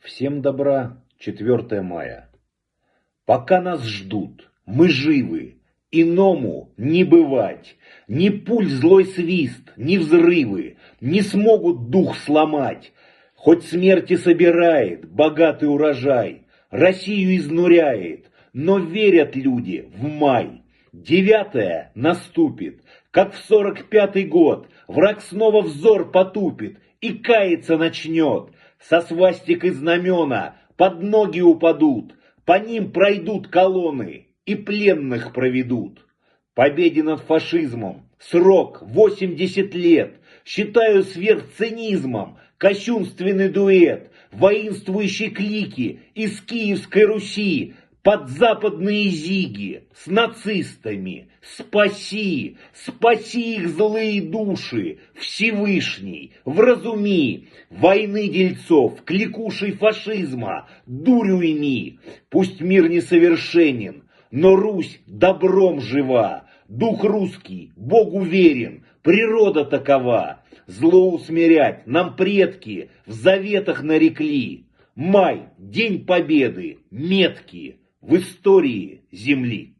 Всем добра, 4 мая. Пока нас ждут, мы живы, иному не бывать. Ни пуль злой свист, ни взрывы не смогут дух сломать. Хоть смерти собирает богатый урожай, Россию изнуряет, но верят люди в май. 9 наступит, как в 45-й год, враг снова взор потупит и каяться начнет. Со свастикой знамена под ноги упадут, по ним пройдут колонны и пленных проведут. Победе над фашизмом срок 80 лет. Считаю сверхцинизмом кощунственный дуэт воинствующей клики из Киевской Руси под западные зиги с нацистами. Спаси, спаси их злые души, Всевышний, вразуми, войны дельцов, кликушей фашизма, дурь уйми. Пусть мир несовершенен, но Русь добром жива, дух русский, Богу верен, природа такова. Зло усмирять нам предки в заветах нарекли. Май, день победы, меткий в истории земли.